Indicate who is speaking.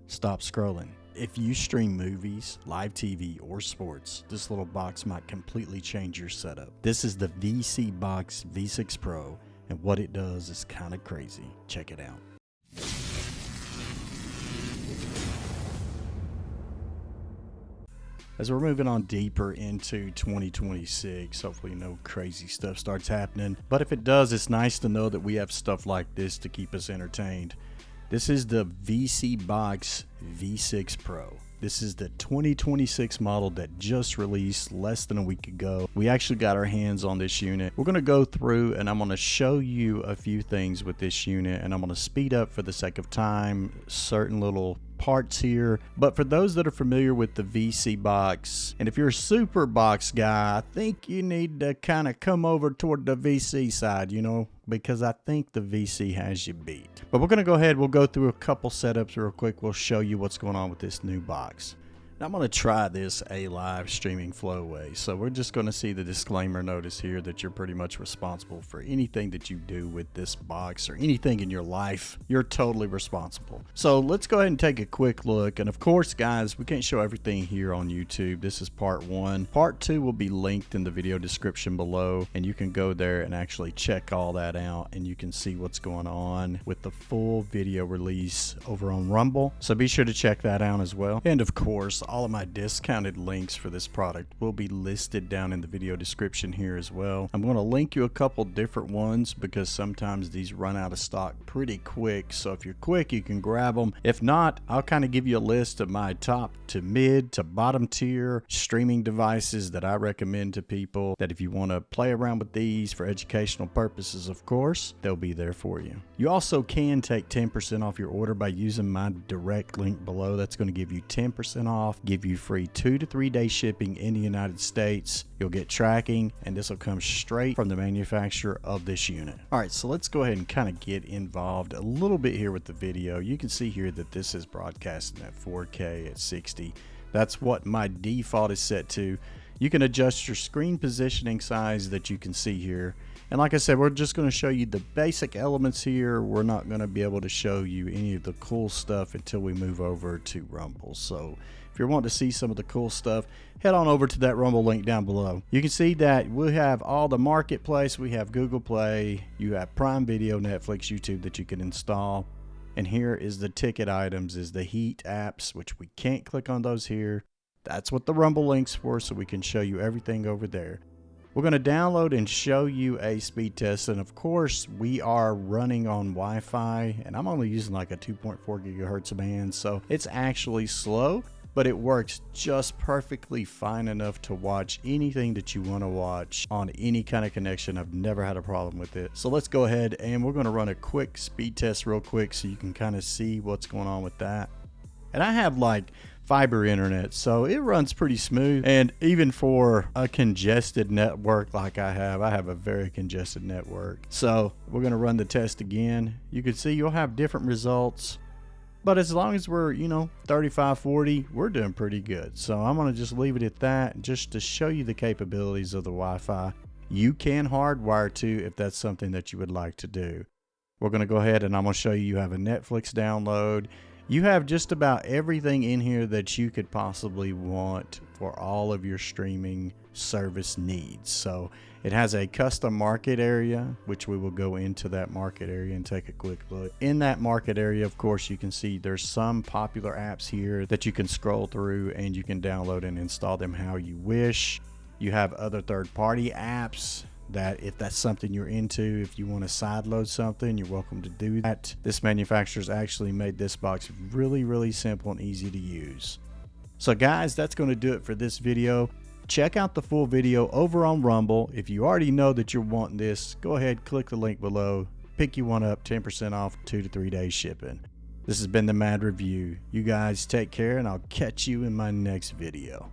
Speaker 1: Stop scrolling. If you stream movies, live TV, or sports, this little box might completely change your setup. This is the vSeeBox V6 Pro, and what it does is kind of crazy. Check it out. As we're moving on deeper into 2026, hopefully no crazy stuff starts happening. But if it does, it's nice to know that we have stuff like this to keep us entertained. This is the vSeeBox V6 Pro. This is the 2026 model that just released less than a week ago. We actually got our hands on this unit. We're going to go through and I'm going to show you a few things with this unit, and I'm going to speed up for the sake of time certain little parts here. But for those that are familiar with the vSeeBox, and if you're a super box guy, I think you need to kind of come over toward the VC side, because I think the VC has you beat. But we're going to go ahead, we'll go through a couple setups real quick. We'll show you what's going on with this new box. Now I'm going to try this a live streaming flow way. So we're just going to see the disclaimer notice here that you're pretty much responsible for anything that you do with this box or anything in your life. You're totally responsible. So let's go ahead and take a quick look. And of course, guys, we can't show everything here on YouTube. This is part one. Part two will be linked in the video description below, and you can go there and actually check all that out, and you can see what's going on with the full video release over on Rumble. So be sure to check that out as well. And of course, all of my discounted links for this product will be listed down in the video description here as well. I'm going to link you a couple different ones because sometimes these run out of stock pretty quick. So if you're quick, you can grab them. If not, I'll kind of give you a list of my top to mid to bottom tier streaming devices that I recommend to people, that if you want to play around with these for educational purposes, of course, they'll be there for you. You also can take 10% off your order by using my direct link below. That's going to give you 10% off, give you free 2 to 3 day shipping in the United States. You'll get tracking, and this will come straight from the manufacturer of this unit. All right, so let's go ahead and kind of get involved a little bit here with the video. You can see here that this is broadcasting at 4K at 60. That's what my default is set to. You can adjust your screen positioning size that you can see here. And like I said, we're just going to show you the basic elements here. We're not going to be able to show you any of the cool stuff until we move over to Rumble. So if you're wanting to see some of the cool stuff, head on over to that Rumble link down below. You can see that we have all the marketplace. We have Google Play. You have Prime Video, Netflix, YouTube that you can install. And here is the ticket items, is the Heat apps, which we can't click on those here. That's what the Rumble link's for, so we can show you everything over there. We're going to download and show you a speed test, and of course we are running on Wi-Fi, and I'm only using like a 2.4 gigahertz band, so it's actually slow, but it works just perfectly fine enough to watch anything that you want to watch on any kind of connection. I've never had a problem with it. So let's go ahead and we're going to run a quick speed test real quick so you can kind of see what's going on with that. And I have like fiber internet, so it runs pretty smooth. And even for a congested network like I have a very congested network. So we're going to run the test again. You can see you'll have different results, but as long as we're 35, 40, we're doing pretty good. So I'm going to just leave it at that, just to show you the capabilities of the Wi-Fi. You can hardwire too if that's something that you would like to do. We're going to go ahead and I'm going to show you have a Netflix download. You have just about everything in here that you could possibly want for all of your streaming service needs. So it has a custom market area, which we will go into that market area and take a quick look. In that market area, of course, you can see there's some popular apps here that you can scroll through, and you can download and install them how you wish. You have other third-party apps that if that's something you're into, if you want to sideload something, you're welcome to do that. This manufacturer's actually made this box really, really simple and easy to use. So guys, that's going to do it for this video. Check out the full video over on Rumble. If you already know that you're wanting this, go ahead, click the link below, pick you one up, 10% off, 2 to 3 days shipping. This has been the Mad Review. You guys take care, and I'll catch you in my next video.